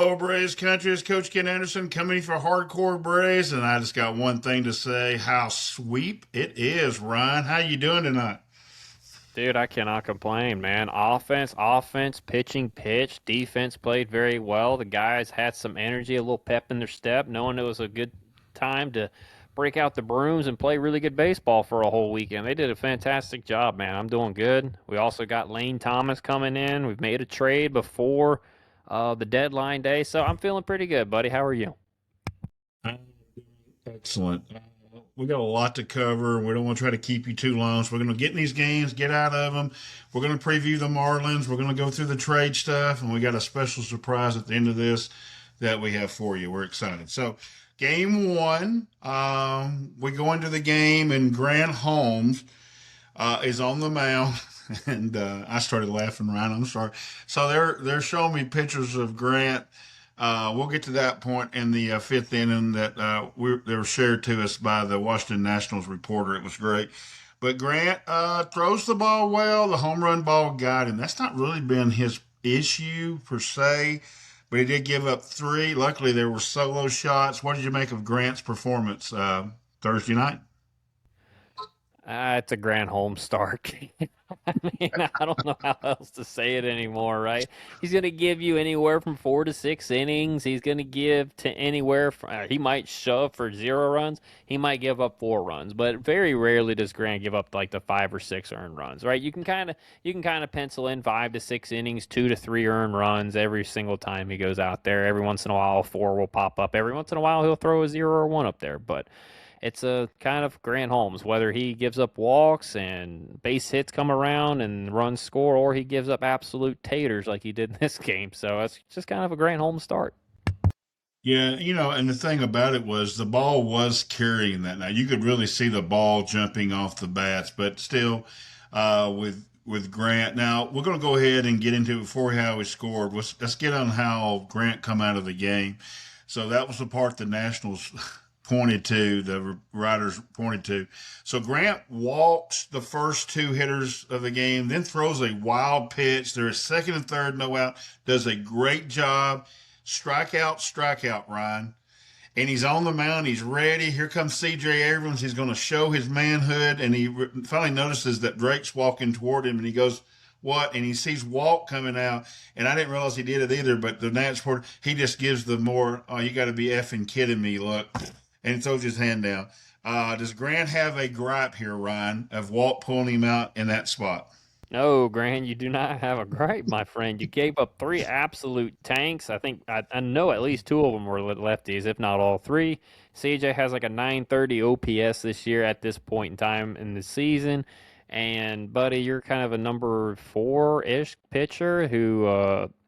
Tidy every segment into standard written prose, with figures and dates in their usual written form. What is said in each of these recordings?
Hello, Braves country. It's Coach Ken Anderson coming for Hardcore Braves, and I just got one thing to say: how sweep it is, Ryan. How you doing tonight? Dude, I cannot complain, man. Offense, pitching, pitch, defense played very well. The guys had some energy, a little pep in their step, knowing it was a good time to break out the brooms and play really good baseball for a whole weekend. They did a fantastic job, man. I'm doing good. We also got Lane Thomas coming in. We've made a trade before the deadline day, so I'm feeling pretty good, buddy. How are you? I'm doing excellent. We got a lot to cover. We don't want to try to keep you too long, so we're going to get in these games, get out of them. We're going to preview the Marlins. We're going to go through the trade stuff, and we got a special surprise at the end of this that we have for you. We're excited. So, game one, we go into the game, and Grant Holmes is on the mound. And I started laughing, Ryan. I'm sorry. So they're showing me pictures of Grant. We'll get to that point in the fifth inning that they were shared to us by the Washington Nationals reporter. It was great. But Grant throws the ball well. The home run ball got him. That's not really been his issue per se, but he did give up three. Luckily, there were solo shots. What did you make of Grant's performance Thursday night? It's a grand home start. I mean, I don't know how else to say it anymore, right? He's going to give you anywhere from 4 to 6 innings. He's going to give to anywhere from, he might shove for 0 runs. He might give up 4 runs, but very rarely does Grant give up like the 5 or 6 earned runs, right? You can kind of pencil in 5 to 6 innings, 2 to 3 earned runs every single time he goes out there. Every once in a while, a four will pop up. Every once in a while, he'll throw a 0 or 1 up there, but it's a kind of Grant Holmes, whether he gives up walks and base hits come around and runs score, or he gives up absolute taters like he did in this game. So it's just kind of a Grant Holmes start. Yeah, and the thing about it was the ball was carrying that. Now you could really see the ball jumping off the bats, but still, with Grant. Now we're going to go ahead and get into it before how he scored. Let's get on how Grant come out of the game. So that was the part the Nationals pointed to, the writers pointed to. So Grant walks the first two hitters of the game, then throws a wild pitch. There's second and third, no out. Does a great job. Strikeout, strikeout, Ryan. And he's on the mound. He's ready. Here comes C.J. Abrams. He's going to show his manhood. And he finally notices that Drake's walking toward him. And he goes, what? And he sees Walt coming out. And I didn't realize he did it either. But the Nats reporter, he just gives the more, oh, you got to be effing kidding me look. And he throws his hand down. Does Grant have a gripe here, Ryan, of Walt pulling him out in that spot? No, Grant, you do not have a gripe, my friend. You gave up three absolute tanks. I know at least two of them were lefties, if not all three. CJ has like a 930 OPS this year at this point in time in the season. And, buddy, you're kind of a number four-ish pitcher who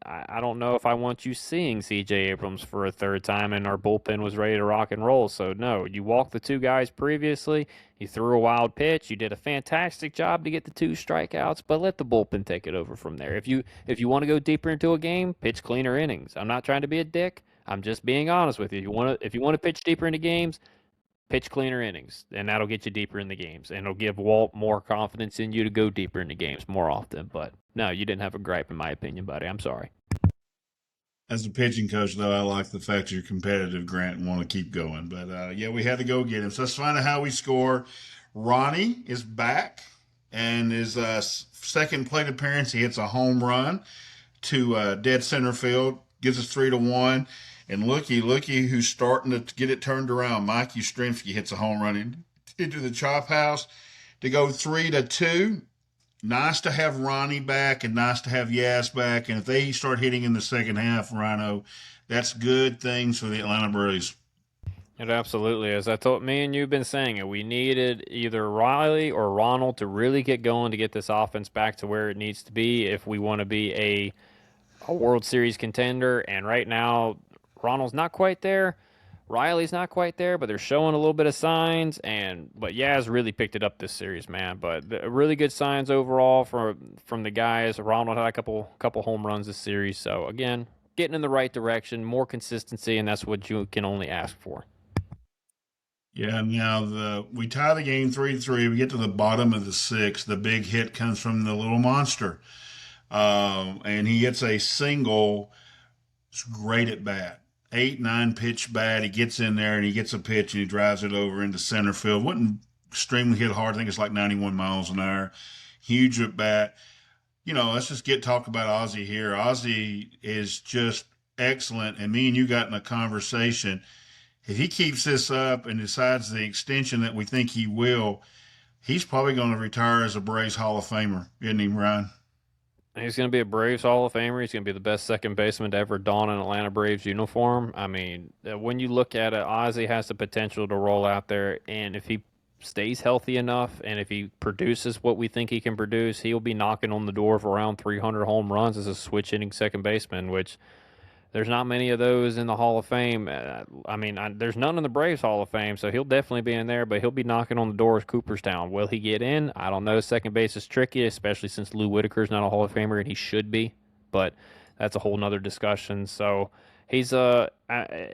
I don't know if I want you seeing C.J. Abrams for a third time, and our bullpen was ready to rock and roll. So, no, you walked the two guys previously. You threw a wild pitch. You did a fantastic job to get the 2 strikeouts, but let the bullpen take it over from there. If you want to go deeper into a game, pitch cleaner innings. I'm not trying to be a dick. I'm just being honest with you. If you want to pitch deeper into games, pitch cleaner innings, and that'll get you deeper in the games, and it'll give Walt more confidence in you to go deeper into games more often. But no, you didn't have a gripe, in my opinion, buddy. I'm sorry. As a pitching coach, though, I like the fact you're competitive, Grant, and want to keep going. But yeah, we had to go get him. So let's find out how we score. Ronnie is back, and his second plate appearance, he hits a home run to dead center field, gives us 3-1. And looky, who's starting to get it turned around. Mike Yastrzemski hits a home run into the chop house to go 3-2. Nice to have Ronnie back and nice to have Yaz back. And if they start hitting in the second half, Rhino, that's good things for the Atlanta Braves. It absolutely is. I told me and you've been saying it. We needed either Riley or Ronald to really get going to get this offense back to where it needs to be if we want to be a World Series contender. And right now, Ronald's not quite there. Riley's not quite there, but they're showing a little bit of signs. But Yaz really picked it up this series, man. But really good signs overall from the guys. Ronald had a couple home runs this series. So again, getting in the right direction, more consistency, and that's what you can only ask for. Yeah, now we tie the game 3-3. We get to the bottom of the sixth. The big hit comes from the little monster. And he hits a single It's great at bat. 8, 9 pitch bat. He gets in there and he gets a pitch and he drives it over into center field. Wasn't extremely hit hard. I think it's like 91 miles an hour. Huge at bat. Let's just talk about Ozzie here. Ozzie is just excellent. And me and you got in a conversation. If he keeps this up and decides the extension that we think he will, he's probably going to retire as a Braves Hall of Famer, isn't he, Ryan? He's going to be a Braves Hall of Famer. He's going to be the best second baseman to ever don an Atlanta Braves uniform. I mean, when you look at it, Ozzie has the potential to roll out there, and if he stays healthy enough and if he produces what we think he can produce, he'll be knocking on the door of around 300 home runs as a switch hitting second baseman, which there's not many of those in the Hall of Fame. There's none in the Braves Hall of Fame, so he'll definitely be in there, but he'll be knocking on the door of Cooperstown. Will he get in? I don't know. Second base is tricky, especially since Lou Whitaker's not a Hall of Famer, and he should be, but that's a whole nother discussion. So he's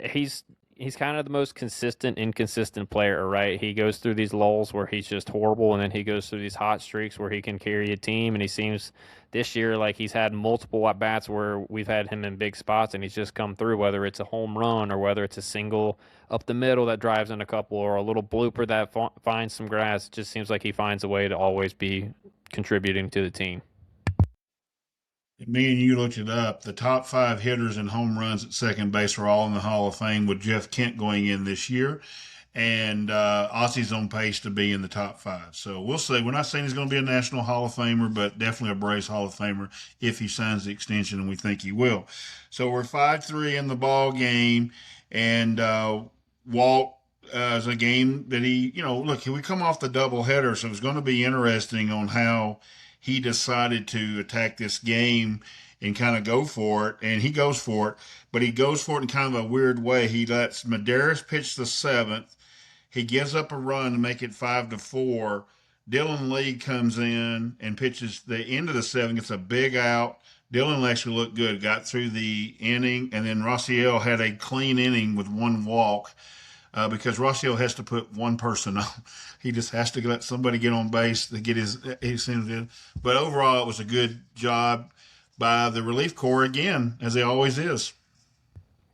he's he's kind of the most consistent, inconsistent player, right? He goes through these lulls where he's just horrible, and then he goes through these hot streaks where he can carry a team. And he seems this year like he's had multiple at bats where we've had him in big spots, and he's just come through. Whether it's a home run or whether it's a single up the middle that drives in a couple, or a little blooper that finds some grass, it just seems like he finds a way to always be contributing to the team. Me and you looked it up. The top 5 hitters and home runs at second base are all in the Hall of Fame, with Jeff Kent going in this year. And Ozzie's on pace to be in the top 5. So we'll see. We're not saying he's going to be a National Hall of Famer, but definitely a Braves Hall of Famer if he signs the extension, and we think he will. So we're 5-3 in the ball game, and Walt is a game that look, we come off the doubleheader, so it's going to be interesting on how he decided to attack this game and kind of go for it. And he goes for it, but he goes for it in kind of a weird way. He lets Medeiros pitch the seventh. He gives up a run to make it 5-4. Dylan Lee comes in and pitches the end of the seventh, gets a big out. Dylan actually looked good, got through the inning, and then Rossiel had a clean inning with one walk, because Rossiel has to put one person on. He just has to let somebody get on base to get his in. But overall, it was a good job by the relief corps again, as it always is.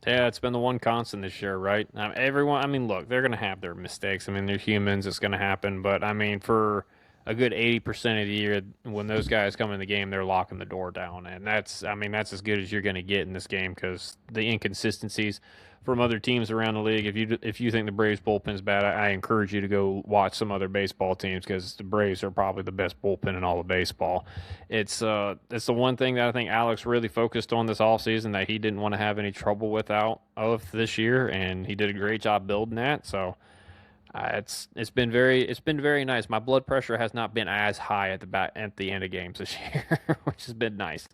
Yeah, it's been the one constant this year, right? Everyone, I mean, look, they're going to have their mistakes. I mean, they're humans. It's going to happen. But, I mean, for a good 80% of the year, when those guys come in the game, they're locking the door down. And that's as good as you're going to get in this game, because the inconsistencies from other teams around the league. If you think the Braves bullpen's bad, I encourage you to go watch some other baseball teams, because the Braves are probably the best bullpen in all of baseball. It's the one thing that I think Alex really focused on this offseason that he didn't want to have any trouble without of this year, and he did a great job building that. So it's been very nice. My blood pressure has not been as high at the end of games this year, which has been nice.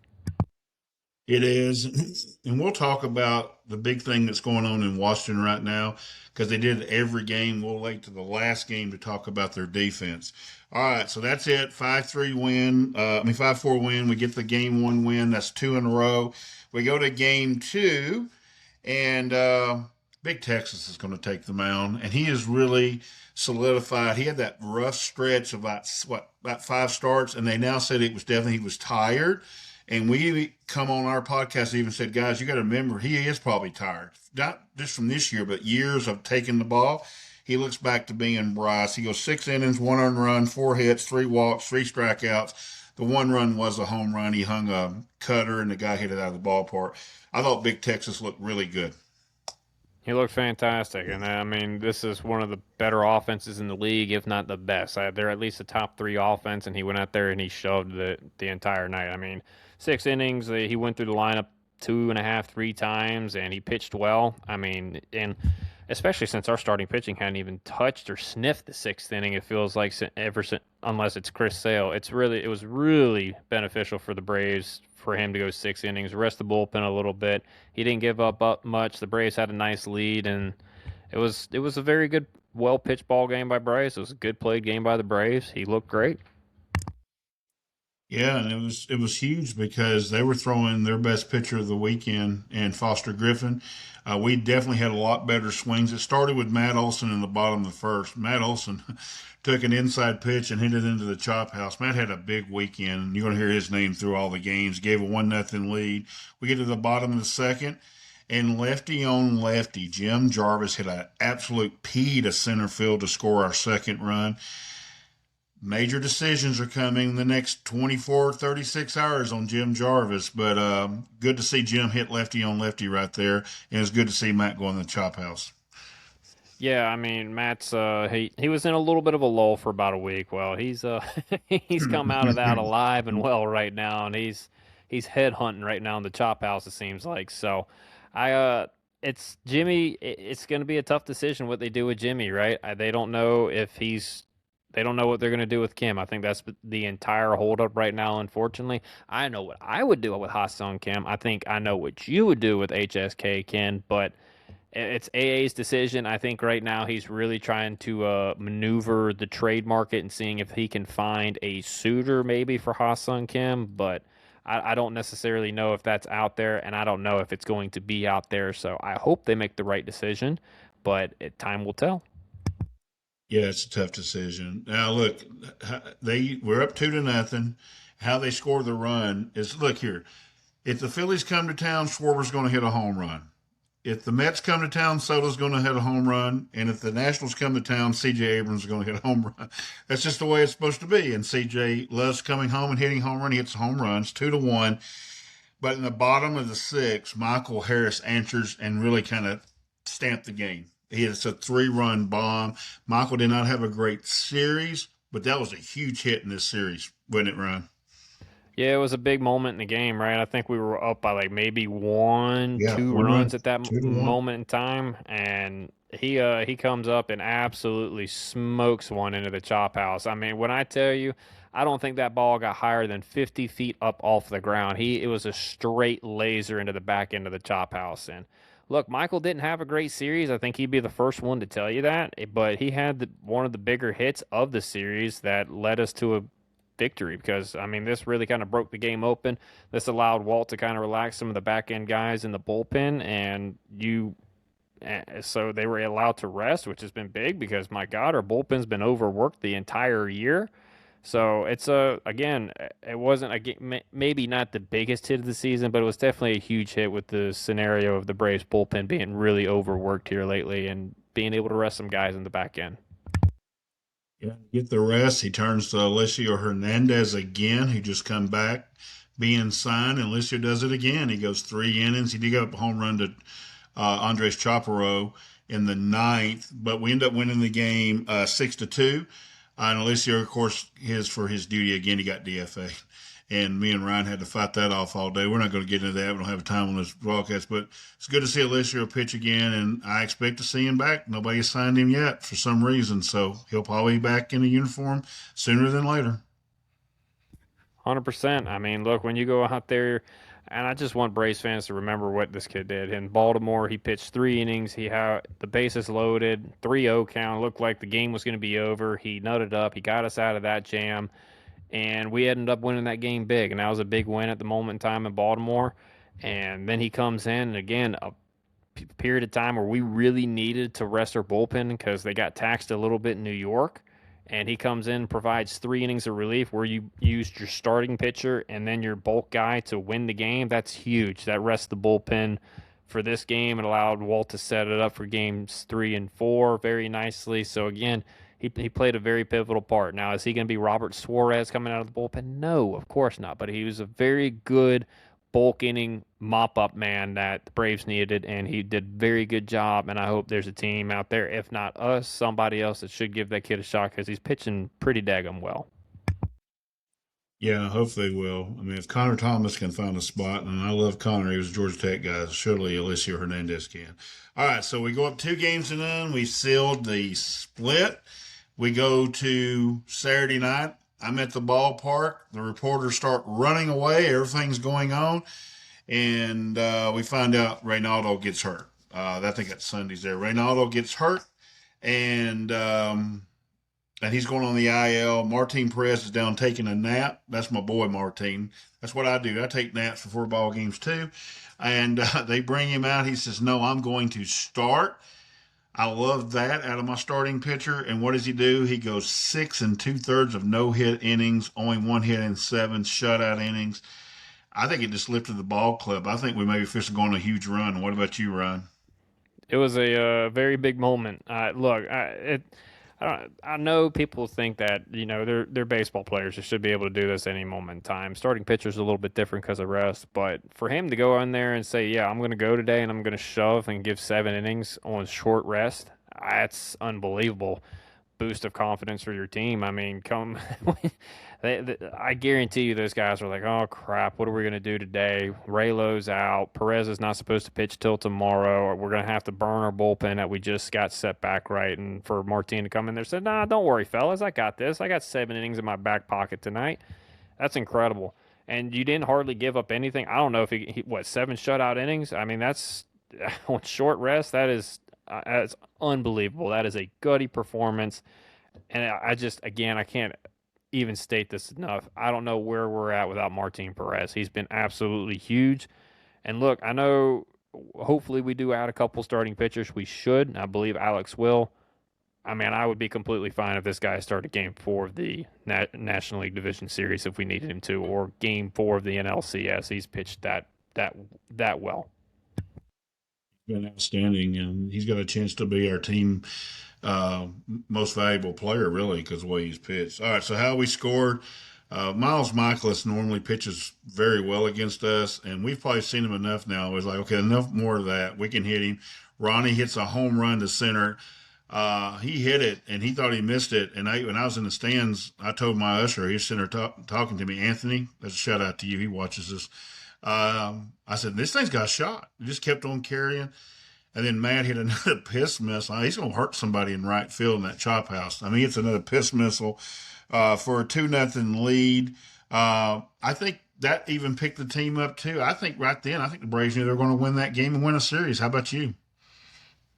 It is. And we'll talk about the big thing that's going on in Washington right now, because they did every game. We'll wait to the last game to talk about their defense. All right, so that's it. 5-3 win. 5-4 win. We get the game one win. That's 2 in a row. We go to game two, and Big Texas is going to take the mound, and he is really solidified. He had that rough stretch of about 5 starts, and they now said it was definitely he was tired. And we come on our podcast and even said, guys, you got to remember, he is probably tired, not just from this year, but years of taking the ball. He looks back to being Bryce. He goes 6 innings, 1 earned run, 4 hits, 3 walks, 3 strikeouts. The 1 run was a home run. He hung a cutter, and the guy hit it out of the ballpark. I thought Big Texas looked really good. He looked fantastic, and I mean, this is one of the better offenses in the league, if not the best. They're at least a top three offense, and he went out there and he shoved the entire night. I mean, 6 innings, he went through the lineup two and a half, 3 times, and he pitched well. I mean, and especially since our starting pitching hadn't even touched or sniffed the sixth inning, it feels like ever since, unless it's Chris Sale, it was really beneficial for the Braves for him to go 6 innings, rest the bullpen a little bit. He didn't give up much. The Braves had a nice lead, and it was a very good, well pitched ball game by Braves. It was a good played game by the Braves. He looked great. Yeah, and it was huge because they were throwing their best pitcher of the weekend and Foster Griffin. We definitely had a lot better swings. It started with Matt Olson in the bottom of the first. Matt Olson took an inside pitch and hit it into the chop house. Matt had a big weekend. You're going to hear his name through all the games. Gave a 1-0 lead. We get to the bottom of the second, and lefty on lefty, Jim Jarvis hit an absolute pea to center field to score our second run. Major decisions are coming the next 24, 36 hours on Jim Jarvis, but good to see Jim hit lefty on lefty right there, and it's good to see Matt go in the chop house. Yeah, I mean Matt's he was in a little bit of a lull for about a week. Well, he's he's come out of that alive and well right now, and he's head hunting right now in the chop house. It seems like so. I it's Jimmy. It's going to be a tough decision what they do with Jimmy, right? They don't know if he's. They don't know what they're going to do with Kim. I think that's the entire holdup right now. Unfortunately, I know what I would do with Ha-Sung Kim. I think I know what you would do with HSK Ken, but it's AA's decision. I think right now he's really trying to maneuver the trade market and seeing if he can find a suitor maybe for Ha-Sung Kim. But I don't necessarily know if that's out there, and I don't know if it's going to be out there. So I hope they make the right decision, but time will tell. Yeah, it's a tough decision. Now, look, they we're up 2-0. How they score the run is look here. If the Phillies come to town, Schwarber's going to hit a home run. If the Mets come to town, Soto's going to hit a home run, and if the Nationals come to town, C.J. Abrams is going to hit a home run. That's just the way it's supposed to be. And C.J. loves coming home and hitting home run. He hits home runs, 2-1. But in the bottom of the sixth, Michael Harris answers and really kind of stamped the game. He hits a 3-run bomb. Michael did not have a great series, but that was a huge hit in this series, wasn't it, Ryan? Yeah, it was a big moment in the game, right? I think we were up by like maybe one, Yeah, two one run, runs at that 2-1. moment in time, and he comes up and absolutely smokes one into the chop house. I mean, when I tell you, I don't think that ball got higher than 50 feet up off the ground. It was a straight laser into the back end of the chop house. And look, Michael didn't have a great series. I think he'd be the first one to tell you that, but he had one of the bigger hits of the series that led us to a victory because I mean this really kind of broke the game open. This allowed Walt to kind of relax some of the back end guys in the bullpen, and so they were allowed to rest, which has been big because my God, our bullpen's been overworked the entire year. So it's again, it wasn't maybe not the biggest hit of the season, but it was definitely a huge hit with the scenario of the Braves bullpen being really overworked here lately and being able to rest some guys in the back end. Yeah, get the rest. He turns to Alicio Hernandez again, who just come back being signed, and Alicio does it again. He goes 3 innings. He did get a home run to Andres Chaparro in the ninth, but we end up winning the game 6-2. And Alicio, of course, for his duty again, he got DFA. And me and Ryan had to fight that off all day. We're not going to get into that. We don't have time on this broadcast, but it's good to see Alicio pitch again, and I expect to see him back. Nobody has signed him yet for some reason, so he'll probably be back in a uniform sooner than later. 100%. I mean, look, when you go out there, and I just want Braves fans to remember what this kid did. In Baltimore, he pitched 3 innings. He had the bases loaded, 3-0 count. Looked like the game was going to be over. He nutted up. He got us out of that jam, and we ended up winning that game big. And that was a big win at the moment in time in Baltimore. And then he comes in, and again, a period of time where we really needed to rest our bullpen because they got taxed a little bit in New York. And he comes in, provides 3 innings of relief where you used your starting pitcher and then your bulk guy to win the game. That's huge. That rests the bullpen for this game. It allowed Walt to set it up for games 3 and 4 very nicely. So again, he played a very pivotal part. Now, is he going to be Robert Suarez coming out of the bullpen? No, of course not. But he was a very good bulk inning mop up man that the Braves needed, and he did a very good job. And I hope there's a team out there, if not us, somebody else that should give that kid a shot because he's pitching pretty daggum well. Yeah, hopefully they will. I mean, if Connor Thomas can find a spot, and I love Connor, he was a Georgia Tech guy, surely Alicio Hernandez can. All right, so we go up 2 games to none. We sealed the split. We go to Saturday night. I'm at the ballpark. The reporters start running away. Everything's going on. And we find out Reynaldo gets hurt. I think that's Sunday's there. Reynaldo gets hurt. And and he's going on the IL. Martin Perez is down taking a nap. That's my boy Martin. That's what I do. I take naps before ball games too. And they bring him out. He says, "No, I'm going to start." I love that out of my starting pitcher. And what does he do? He goes 6 2/3 of no hit innings, only one hit in seven shutout innings. I think it just lifted the ball club. I think we may be officially going on a huge run. What about you, Ryan? It was a very big moment. Look, I know people think that they're baseball players. They should be able to do this any moment in time. Starting pitcher's a little bit different because of rest, but for him to go in there and say, "Yeah, I'm going to go today and I'm going to shove and give 7 innings on short rest," that's unbelievable boost of confidence for your team. I mean, I guarantee you those guys are like, oh crap, what are we going to do today? Raylo's out. Perez is not supposed to pitch till tomorrow, or we're going to have to burn our bullpen that we just got set back right. And for Martin to come in there and say, nah, don't worry, fellas, I got this. I got 7 innings in my back pocket tonight. That's incredible. And you didn't hardly give up anything. I don't know if what, 7 shutout innings? I mean, that's on short rest. That's unbelievable. That is a gutty performance. And I just, again, I can't even state this enough. I don't know where we're at without Martin Perez. He's been absolutely huge. And look, I know hopefully we do add a couple starting pitchers. We should. I believe Alex will. I mean, I would be completely fine if this guy started game 4 of the National League Division Series if we needed him to, or game 4 of the NLCS. He's pitched that that well. Been outstanding, and he's got a chance to be our team most valuable player, really, because of the way he's pitched. All right, so how we scored. Miles Michaelis normally pitches very well against us, and we've probably seen him enough now. It's like, okay, enough more of that. We can hit him. Ronnie hits a home run to center. He hit it, and he thought he missed it. And when I was in the stands, I told my usher, he was sitting there talking to me, Anthony, that's a shout out to you. He watches this. I said, this thing's got a shot. He just kept on carrying. And then Matt hit another piss missile. He's going to hurt somebody in right field in that chop house. I mean, it's another piss missile for a 2-0 lead. I think that even picked the team up, too. I think right then, I think the Braves knew they were going to win that game and win a series. How about you?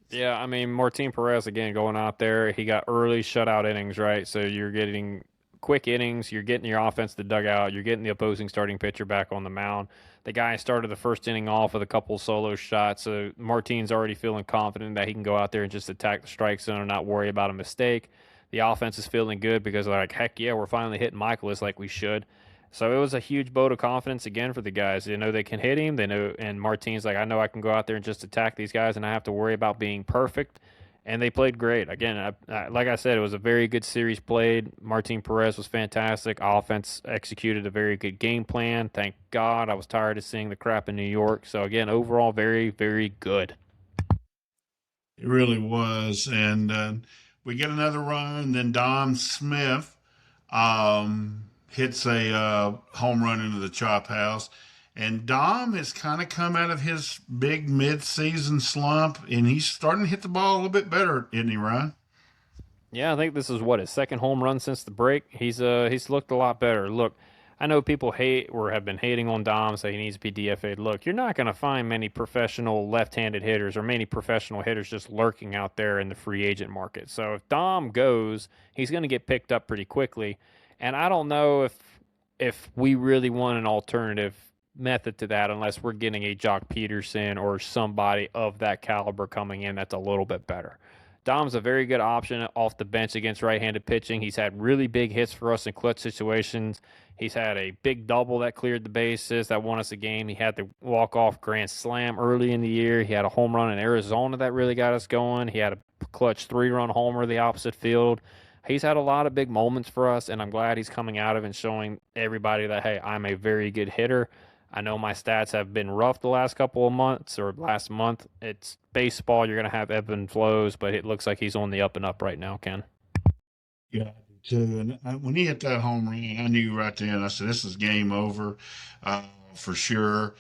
Yeah, I mean, Martin Perez again going out there. He got early shutout innings, right? So you're getting quick innings. You're getting your offense to the dugout. You're getting the opposing starting pitcher back on the mound. The guy started the first inning off with a couple solo shots. So Martin's already feeling confident that he can go out there and just attack the strike zone and not worry about a mistake. The offense is feeling good because they're like, heck yeah, we're finally hitting Michaelis like we should. So it was a huge vote of confidence again for the guys. They know they can hit him. They know, and Martin's like, I know I can go out there and just attack these guys, and I have to worry about being perfect. And they played great. Again, like I said, it was a very good series played. Martin Perez was fantastic. Offense executed a very good game plan. Thank God. I was tired of seeing the crap in New York. So again, overall, very, very good. It really was. And we get another run. Then Dom Smith hits a home run into the chop house. And Dom has kind of come out of his big mid-season slump, and he's starting to hit the ball a little bit better, isn't he, Ryan? Yeah, I think this is what his second home run since the break. He's looked a lot better. Look, I know people hate or have been hating on Dom, say he needs to be DFA'd. Look, you're not going to find many professional left-handed hitters or many professional hitters just lurking out there in the free agent market. So if Dom goes, he's going to get picked up pretty quickly. And I don't know if we really want an alternative method to that unless we're getting a Jock Peterson or somebody of that caliber coming in that's a little bit better. Dom's a very good option off the bench against right-handed pitching. He's had really big hits for us in clutch situations. He's had a big double that cleared the bases that won us a game. He had the walk-off grand slam early in the year. He had a home run in Arizona that really got us going. He had a clutch 3-run homer the opposite field. He's had a lot of big moments for us, and I'm glad he's coming out of and showing everybody that, hey, I'm a very good hitter. I know my stats have been rough the last couple of months or last month. It's baseball. You're going to have ebb and flows, but it looks like he's on the up and up right now, Ken. Yeah, I do too. And when he hit that home run, I knew right then. I said, "This is game over, for sure."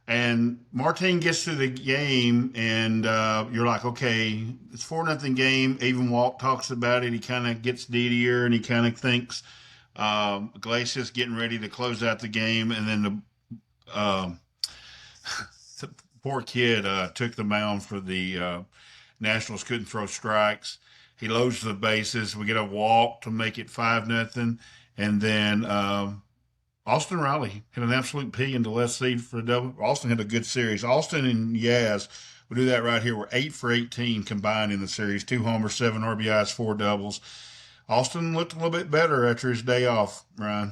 And Martin gets to the game, and you're like, "Okay, it's 4-0 game." Even Walt talks about it. He kind of gets deedier, and he kind of thinks Iglesias getting ready to close out the game, and then um, the poor kid took the mound for the Nationals. Couldn't throw strikes. He loads the bases. We get a walk to make it 5-0. And then Austin Riley hit an absolute P into left seed for a double. Austin had a good series. Austin and Yaz, we do that right here. We're 8 for 18 combined in the series. 2 homers, 7 RBIs, 4 doubles. Austin looked a little bit better after his day off, Ryan.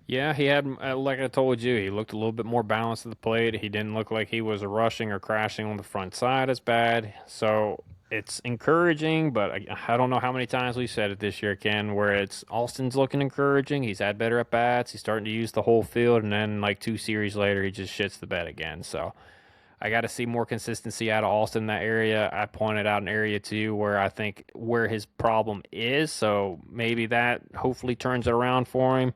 Yeah, he had, like I told you, he looked a little bit more balanced at the plate. He didn't look like he was rushing or crashing on the front side as bad. So it's encouraging, but I don't know how many times we said it this year, Ken, where it's Austin's looking encouraging. He's had better at bats. He's starting to use the whole field, and then like 2 series later, he just shits the bed again. So I got to see more consistency out of Austin in that area. I pointed out an area too where I think where his problem is. So maybe that hopefully turns it around for him,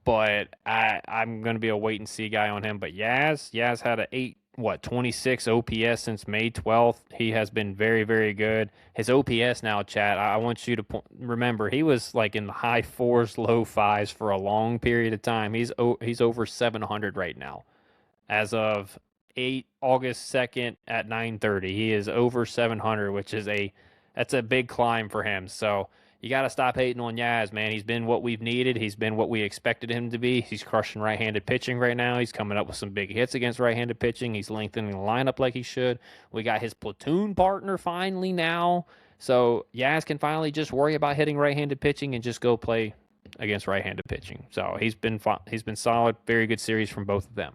but I'm going to be a wait and see guy on him. But Yaz had a 26 OPS since May 12th. He has been very, very good. His OPS now, chat, I want you to remember he was like in the high fours, low fives for a long period of time. He's over 700 right now as of 8 August 2nd at 9:30. He is over 700, which is that's a big climb for him. So you got to stop hating on Yaz, man. He's been what we've needed. He's been what we expected him to be. He's crushing right-handed pitching right now. He's coming up with some big hits against right-handed pitching. He's lengthening the lineup like he should. We got his platoon partner finally now. So Yaz can finally just worry about hitting right-handed pitching and just go play against right-handed pitching. So he's been solid. Very good series from both of them.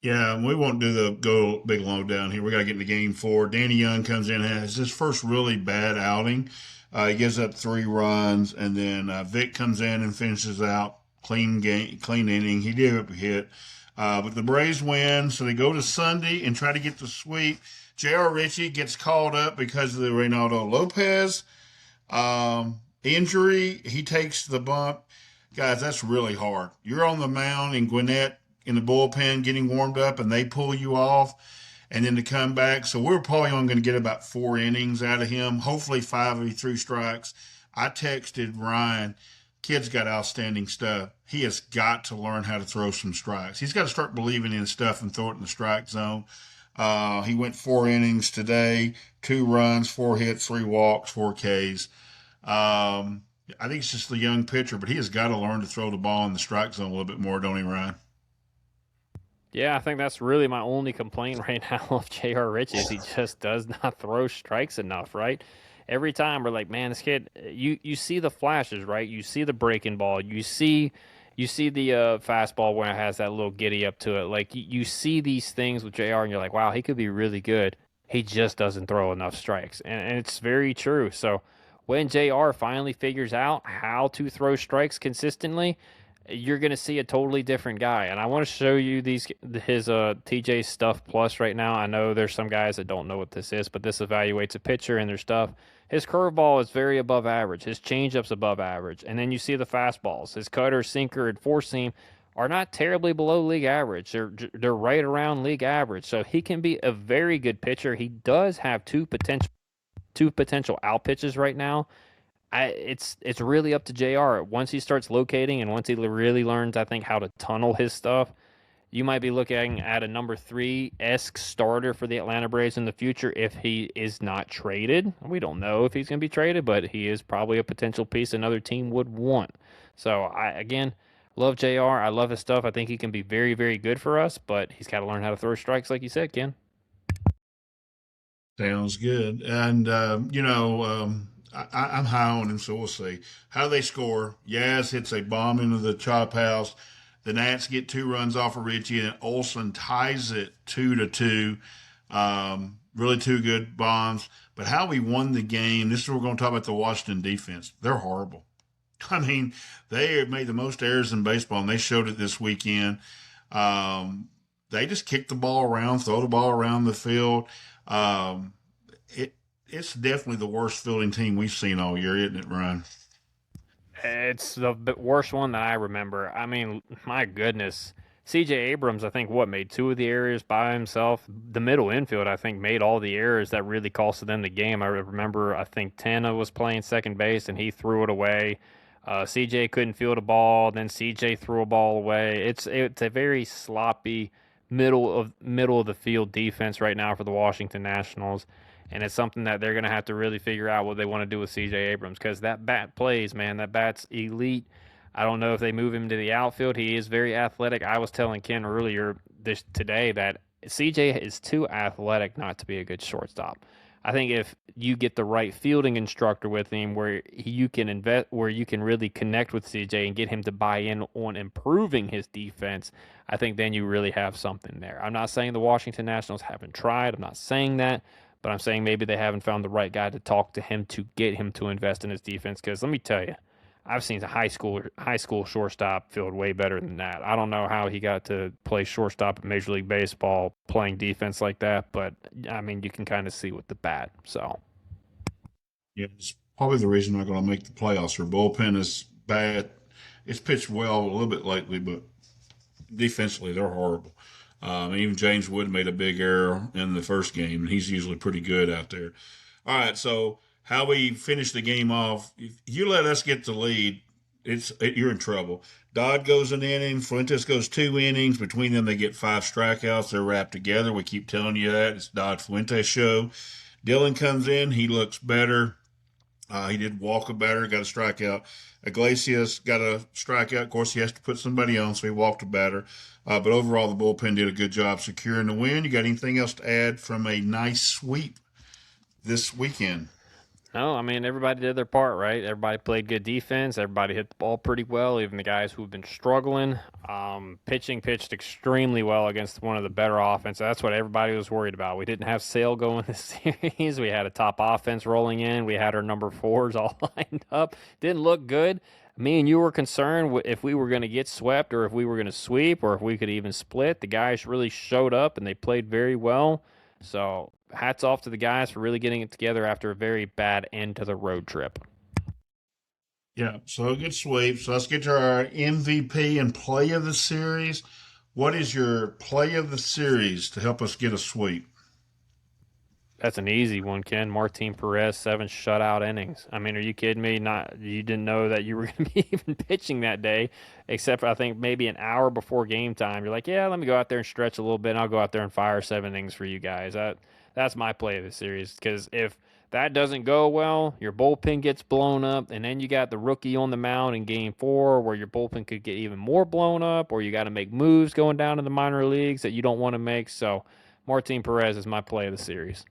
Yeah, we won't do the go big low down here. We got to get into game four. Danny Young comes in, has his first really bad outing. He gives up 3 runs, and then Vic comes in and finishes out clean game, clean inning. He did have a hit, but the Braves win, so they go to Sunday and try to get the sweep. J.R. Ritchie gets called up because of the Reynaldo Lopez injury. He takes the bump. Guys, that's really hard. You're on the mound in Gwinnett in the bullpen getting warmed up, and they pull you off, and then to come back. So we're probably only going to get about 4 innings out of him. Hopefully 5 if he threw strikes. I texted Ryan, kid's got outstanding stuff. He has got to learn how to throw some strikes. He's got to start believing in his stuff and throw it in the strike zone. He went 4 innings today, 2 runs, 4 hits, 3 walks, 4 Ks. I think it's just the young pitcher, but he has got to learn to throw the ball in the strike zone a little bit more, don't he, Ryan? Yeah, I think that's really my only complaint right now of J.R. Rich is he just does not throw strikes enough, right? Every time we're like, man, this kid, you see the flashes, right? You see the breaking ball, you see the fastball when it has that little giddy up to it. Like you see these things with J.R. and you're like, wow, he could be really good. He just doesn't throw enough strikes, and it's very true. So when J.R. finally figures out how to throw strikes consistently, you're going to see a totally different guy. And I want to show you his TJ Stuff Plus right now. I know there's some guys that don't know what this is, but this evaluates a pitcher and their stuff. His curveball is very above average. His changeup's above average. And then you see the fastballs. His cutter, sinker, and four seam are not terribly below league average. They're right around league average. So he can be a very good pitcher. He does have two potential out pitches right now. It's really up to Jr. Once he starts locating and once he really learns, I think, how to tunnel his stuff, you might be looking at a number three esque starter for the Atlanta Braves in the future if he is not traded. We don't know if he's going to be traded, but he is probably a potential piece another team would want. So I again love Jr. I love his stuff. I think he can be very, very good for us, but he's got to learn how to throw strikes, like you said, Ken. Sounds good. And, I'm high on him, so we'll see. How do they score? Yaz hits a bomb into the chop house. The Nats get 2 runs off of Richie, and Olson ties it 2-2. Really 2 good bombs. But how we won the game, this is what we're going to talk about the Washington defense. They're horrible. I mean, they have made the most errors in baseball, and they showed it this weekend. They just kick the ball around, throw the ball around the field. Um, it's definitely the worst fielding team we've seen all year, isn't it, Ryan? It's the worst one that I remember. I mean, my goodness. CJ Abrams, I think, made 2 of the errors by himself. The middle infield, I think, made all the errors that really costed them the game. I remember, I think, Tana was playing second base and he threw it away. CJ couldn't field a ball. Then CJ threw a ball away. It's a very sloppy middle of the field defense right now for the Washington Nationals. and it's something that they're going to have to really figure out what they want to do with C.J. Abrams because that bat plays, man. That bat's elite. I don't know if they move him to the outfield. He is very athletic. I was telling Ken earlier this today that CJ is too athletic not to be a good shortstop. I think if you get the right fielding instructor with him where you can invest where you can really connect with CJ and get him to buy in on improving his defense, I think then you really have something there. I'm not saying the Washington Nationals haven't tried. I'm not saying that, but I'm saying maybe they haven't found the right guy to talk to him to get him to invest in his defense cuz let me tell you, I've seen a high school shortstop field way better than that. I don't know how he got to play shortstop in Major League Baseball playing defense like that, but I mean you can kind of see with the bat. So Yeah, it's probably the reason they're going to make the playoffs. Their bullpen is bad. It's pitched well a little bit lately, but defensively they're horrible. Even James Wood made a big error in the first game, and he's usually pretty good out there. All right, so how we finish the game off? If you let us get the lead, you're in trouble. Dodd goes an inning, Fuentes goes 2 innings. Between them, they get 5 strikeouts. They're wrapped together. We keep telling you that it's Dodd Fuentes show. Dylan comes in, he looks better. He did walk a batter, got a strikeout. Iglesias got a strikeout. Of course, he has to put somebody on, so he walked a batter. But overall, the bullpen did a good job securing the win. You got anything else to add from a nice sweep this weekend? no, I mean everybody did their part, right? Everybody played good defense. Everybody hit the ball pretty well. Even the guys who've been struggling, pitching pitched extremely well against one of the better offenses. That's what everybody was worried about. We didn't have Sale going this series. We had a top offense rolling in. We had our number fours all lined up. Didn't look good. Me and you were concerned if we were going to get swept or if we were going to sweep or if we could even split. The guys really showed up and they played very well. So hats off to the guys for really getting it together after a very bad end to the road trip. Yeah, so a good sweep. So let's get to our MVP and play of the series. What is your play of the series to help us get a sweep? That's an easy one, Ken. Martin Perez, 7 shutout innings. I mean, are you kidding me? Not you didn't know that you were going to be even pitching that day, except for I think maybe an hour before game time. You're like, yeah, let me go out there and stretch a little bit, and I'll go out there and fire 7 innings for you guys. That's my play of the series because if that doesn't go well, your bullpen gets blown up, and then you got the rookie on the mound in game four where your bullpen could get even more blown up, or you got to make moves going down to the minor leagues that you don't want to make. So, Martin Perez is my play of the series.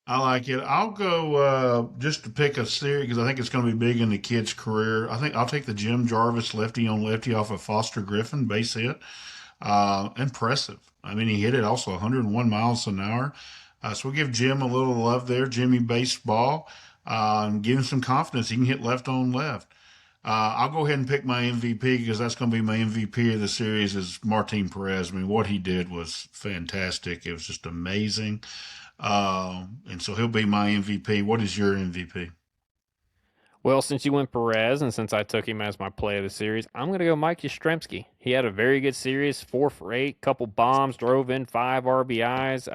I like it. I'll go just to pick a series because I think it's going to be big in the kid's career. I think I'll take the Jim Jarvis lefty on lefty off of Foster Griffin base hit. Impressive. I mean, he hit it also 101 miles an hour. So we'll give Jim a little love there, Jimmy Baseball, and give him some confidence. He can hit left on left. I'll go ahead and pick my MVP because that's going to be my MVP of the series is Martin Perez. I mean, what he did was fantastic. It was just amazing. And so he'll be my MVP. What is your MVP? Well, since you went Perez and since I took him as my play of the series, I'm going to go Mike Yastrzemski. He had a very good series, 4 for 8, couple bombs, drove in 5 RBIs.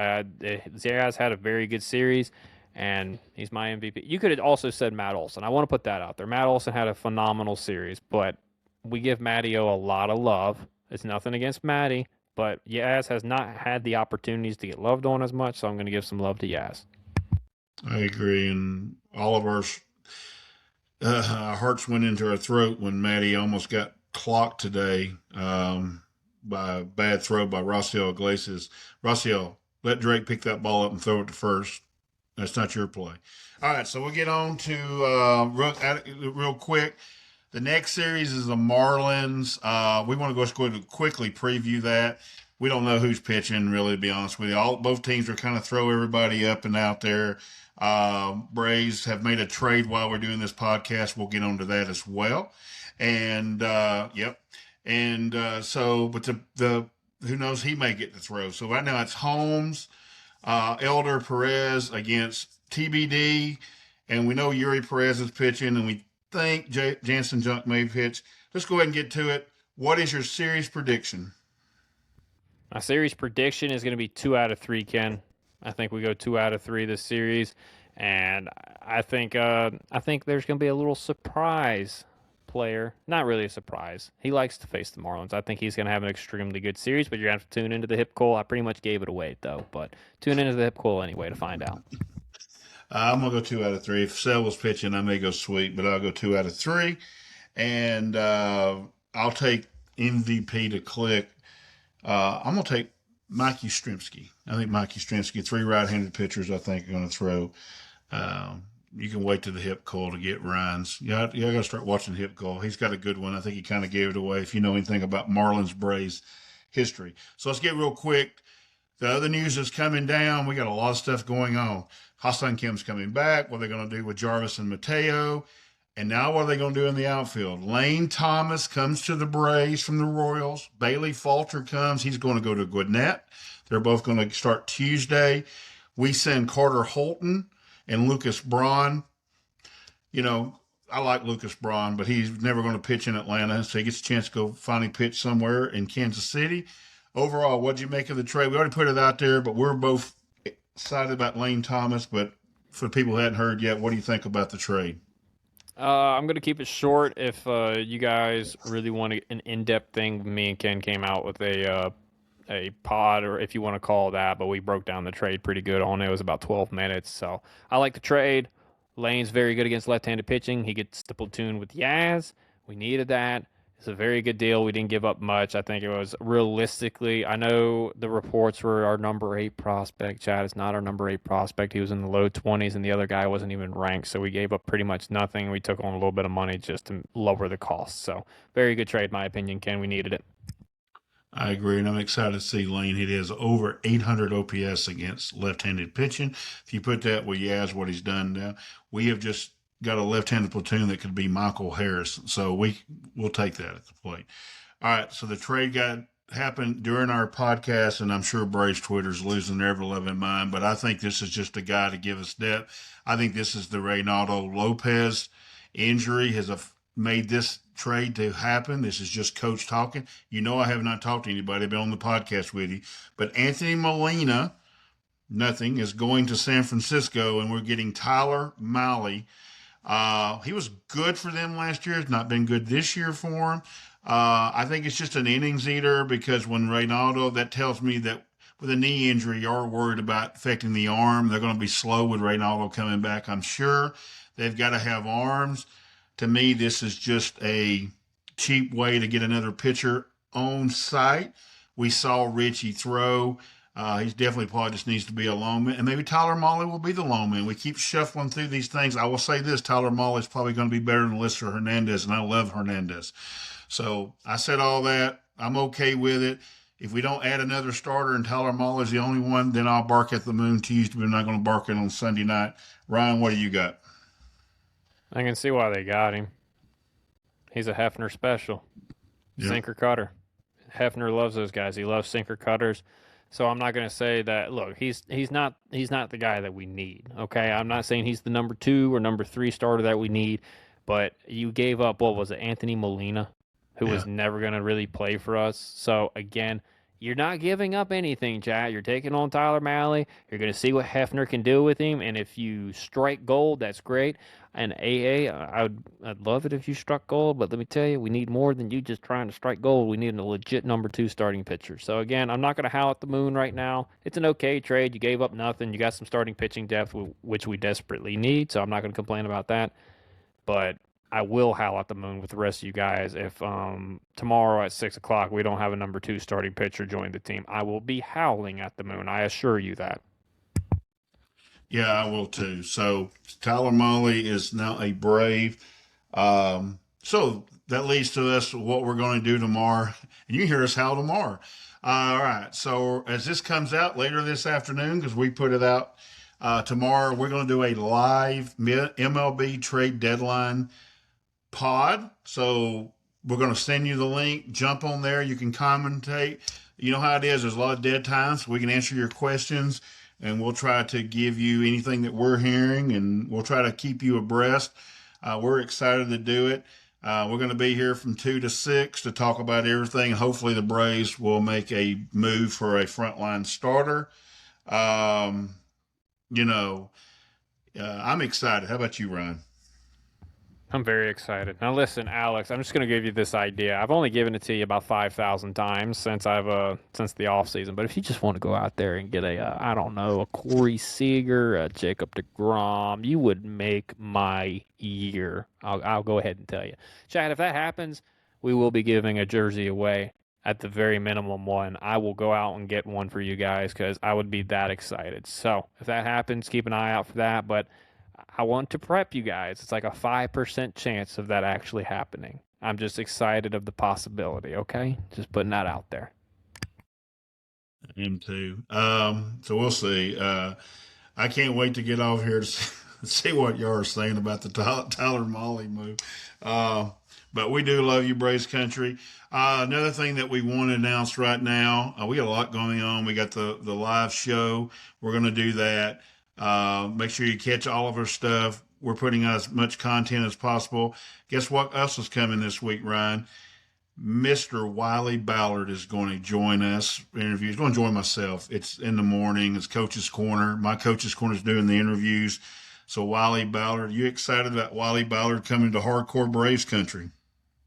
Zayas had a very good series, and he's my MVP. You could have also said Matt Olson. I want to put that out there. Matt Olson had a phenomenal series, but we give Mattio a lot of love. It's nothing against Matty, but Yaz has not had the opportunities to get loved on as much, so I'm going to give some love to Yaz. I agree. And all of our hearts went into our throat when Maddie almost got clocked today by a bad throw by Rossiel Iglesias. Rossiel, let Drake pick that ball up and throw it to first. That's not your play. All right, so we'll get on to real quick. The next series is the Marlins. We want to go quickly preview that. We don't know who's pitching, really, to be honest with you. Both teams are kind of throw everybody up and out there. Braves have made a trade while we're doing this podcast. We'll get onto that as well. And yep. And but the who knows, he may get the throw. So right now it's Holmes, Elder, Perez against TBD, and we know Yuri Perez is pitching, and we think Jansen Junk may pitch. Let's go ahead and get to it. What is your series prediction? My series prediction is going to be 2 out of 3, Ken. I think we go 2 out of 3 this series, and I think there's going to be a little surprise player. Not really a surprise. He likes to face the Marlins. I think he's going to have an extremely good series, but you're going to have to tune into the Hip Coil. I pretty much gave it away, though, but tune into the Hip Coil anyway to find out. I'm gonna go 2 out of 3. If Sell was pitching, I may go Sweet, but I'll go 2 out of 3. And I'll take MVP to click. I'm gonna take Mikey Yastrzemski. I think Mikey Yastrzemski, 3 right-handed pitchers, I think are gonna throw. Um, you can wait to the hip call to get Ryan's. Yeah, you got to start watching the hip call. He's got a good one. I think he kind of gave it away. If you know anything about Marlins Braves history, so let's get real quick. The other news is coming down. We got a lot of stuff going on. Hassan Kim's coming back. What are they going to do with Jarvis and Mateo? And now what are they going to do in the outfield? Lane Thomas comes to the Braves from the Royals. Bailey Falter comes. He's going to go to Gwinnett. They're both going to start Tuesday. We send Carter Holton and Lucas Braun. You know, I like Lucas Braun, but he's never going to pitch in Atlanta, so he gets a chance to go finally pitch somewhere in Kansas City. Overall, what'd you make of the trade? We already put it out there, but we're both excited about Lane Thomas. But for people who hadn't heard yet, what do you think about the trade? I'm gonna keep it short. If you guys really want an in-depth thing, me and Ken came out with a pod, or if you want to call that, but we broke down the trade pretty good on it. It was about 12 minutes. So I like the trade. Lane's very good against left-handed pitching. He gets the platoon with Yaz. We needed that. It's a very good deal. We didn't give up much. I think it was realistically. I know the reports were our number 8 prospect. Chad is not our number 8 prospect. He was in the low 20s, and the other guy wasn't even ranked. So we gave up pretty much nothing. We took on a little bit of money just to lower the cost. So very good trade, in my opinion. Ken, we needed it. I agree, and I'm excited to see Lane. He has over 800 OPS against left-handed pitching. If you put that with Yaz, what he's done now, we have just got a left-handed platoon that could be Michael Harris. So we'll take that at the plate. All right, so the trade happened during our podcast, and I'm sure Braves Twitter's losing their ever-loving mind, but I think this is just a guy to give us depth. I think this is the Reynaldo Lopez injury has made this trade to happen. This is just coach talking. You know, I have not talked to anybody. I've been on the podcast with you, but Anthony Molina, nothing, is going to San Francisco, and we're getting Tyler Mahle. He was good for them last year. It's not been good this year for him. I think it's just an innings eater because when Reynaldo, that tells me that with a knee injury, you're worried about affecting the arm. They're going to be slow with Reynaldo coming back, I'm sure. They've got to have arms. To me, this is just a cheap way to get another pitcher on site. We saw Richie throw. He's definitely probably just needs to be a lone man. And maybe Tyler Mahle will be the lone man. We keep shuffling through these things. I will say this, Tyler Mahle is probably going to be better than Lister Hernandez, and I love Hernandez. So I said all that. I'm okay with it. If we don't add another starter and Tyler Mahle is the only one, then I'll bark at the moon Tuesday, but I'm not going to bark it on Sunday night. Ryan, what do you got? I can see why they got him. He's a Hefner special. Yeah. Sinker cutter. Hefner loves those guys. He loves sinker cutters. So I'm not going to say that. Look, he's not the guy that we need. Okay, I'm not saying he's the number 2 or number 3 starter that we need. But you gave up, what was it, Anthony Molina, who was Yeah. never going to really play for us. So again, you're not giving up anything, Chad. You're taking on Tyler Mahle. You're going to see what Hefner can do with him, and if you strike gold, that's great. And I'd love it if you struck gold, but let me tell you, we need more than you just trying to strike gold. We need a legit number 2 starting pitcher. So again, I'm not going to howl at the moon right now. It's an okay trade. You gave up nothing. You got some starting pitching depth, which we desperately need. So I'm not going to complain about that. But I will howl at the moon with the rest of you guys if tomorrow at 6 o'clock we don't have a number 2 starting pitcher join the team. I will be howling at the moon. I assure you that. Yeah, I will too. So Tyler Mahle is now a Brave. So that leads to us what we're going to do tomorrow. And you can hear us howl tomorrow. All right. So as this comes out later this afternoon, because we put it out tomorrow, we're going to do a live MLB trade deadline pod. So we're going to send you the link. Jump on there. You can commentate. You know how it is. There's a lot of dead times. So we can answer your questions, and we'll try to give you anything that we're hearing, and we'll try to keep you abreast. We're excited to do it. We're going to be here from 2 to 6 to talk about everything. Hopefully, the Braves will make a move for a frontline starter. You know, I'm excited. How about you, Ryan? I'm very excited. Now, listen, Alex, I'm just going to give you this idea. I've only given it to you about 5,000 times since the off season. But if you just want to go out there and get I don't know, a Corey Seager, a Jacob DeGrom, you would make my year. I'll go ahead and tell you, Chad. If that happens, we will be giving a jersey away at the very minimum one. I will go out and get one for you guys because I would be that excited. So if that happens, keep an eye out for that. But I want to prep you guys. It's like a 5% chance of that actually happening. I'm just excited of the possibility, okay? Just putting that out there. Him too. So we'll see. I can't wait to get off here to see what y'all are saying about the Tyler Mahle move. Uh, but we do love you, Braves country. Another thing that we want to announce right now, we got a lot going on. We got the live show. We're going to do that. Make sure you catch all of our stuff. We're putting out as much content as possible. Guess what else is coming this week, Ryan? Mr. Wiley Ballard is going to join us. Interview. He's going to join myself. It's in the morning. It's Coach's Corner. My Coach's Corner is doing the interviews. So Wiley Ballard, you excited about Wiley Ballard coming to hardcore Braves country?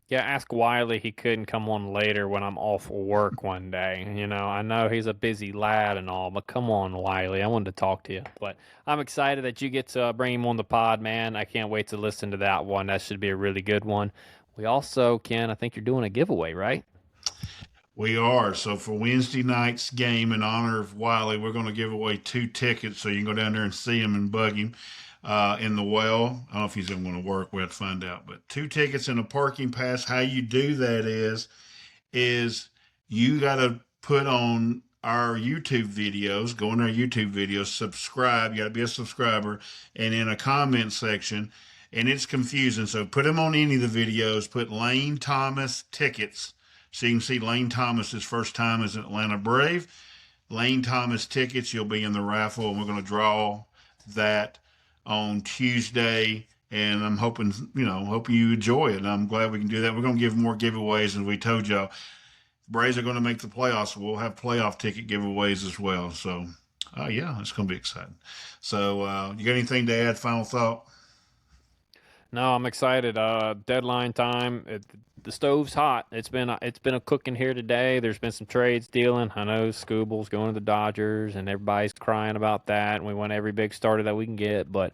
Yeah, ask Wiley. He couldn't come on later when I'm off work one day. I know he's a busy lad and all, but come on, Wiley. I wanted to talk to you. But I'm excited that you get to bring him on the pod, man. I can't wait to listen to that one. That should be a really good one. We also, Ken, I think you're doing a giveaway, right? We are. So for Wednesday night's game, in honor of Wiley, we're going to give away 2 tickets so you can go down there and see him and bug him in the well. I don't know if he's even going to work. We have to find out. But 2 tickets and a parking pass. How you do that is you got to put on our YouTube videos, go on our YouTube videos, subscribe. You got to be a subscriber, and in a comment section. And it's confusing. So put them on any of the videos. Put Lane Thomas tickets. So you can see Lane Thomas's first time as an Atlanta Brave. Lane Thomas tickets. You'll be in the raffle, and we're going to draw that on Tuesday. And I'm hoping, hope you enjoy it. And I'm glad we can do that. We're going to give more giveaways, as we told y'all. Braves are going to make the playoffs. We'll have playoff ticket giveaways as well. So, yeah, it's going to be exciting. So, you got anything to add? Final thought? No, I'm excited. Deadline time. The stove's hot. It's been a cooking here today. There's been some trades dealing. I know Scooble's going to the Dodgers, and everybody's crying about that. And we want every big starter that we can get. But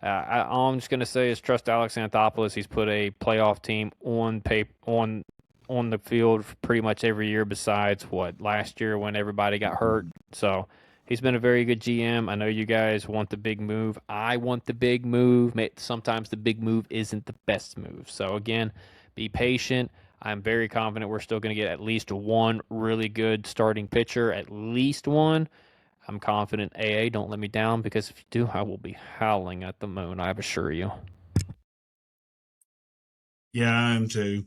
all I'm just gonna say is trust Alex Anthopoulos. He's put a playoff team on paper on the field pretty much every year. Besides what last year when everybody got hurt. So he's been a very good GM. I know you guys want the big move. I want the big move. Sometimes the big move isn't the best move. So, again, be patient. I'm very confident we're still going to get at least one really good starting pitcher, at least one. I'm confident AA don't let me down because if you do, I will be howling at the moon, I assure you. Yeah, I am too.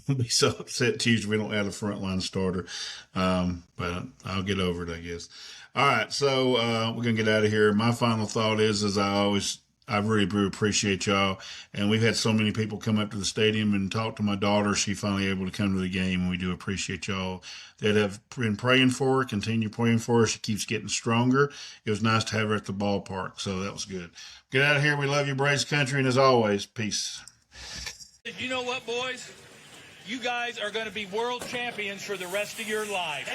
I'll be so upset Tuesday we don't add a frontline starter. But I'll get over it, I guess. All right, so we're gonna get out of here. My final thought is, as I really do appreciate y'all, and we've had so many people come up to the stadium and talk to my daughter. She finally able to come to the game, and we do appreciate y'all that have been praying for her. Continue praying for her. She keeps getting stronger. It was nice to have her at the ballpark, so that was good. Get out of here. We love you, Braves country, and as always, peace. You know what, boys? You guys are going to be world champions for the rest of your life.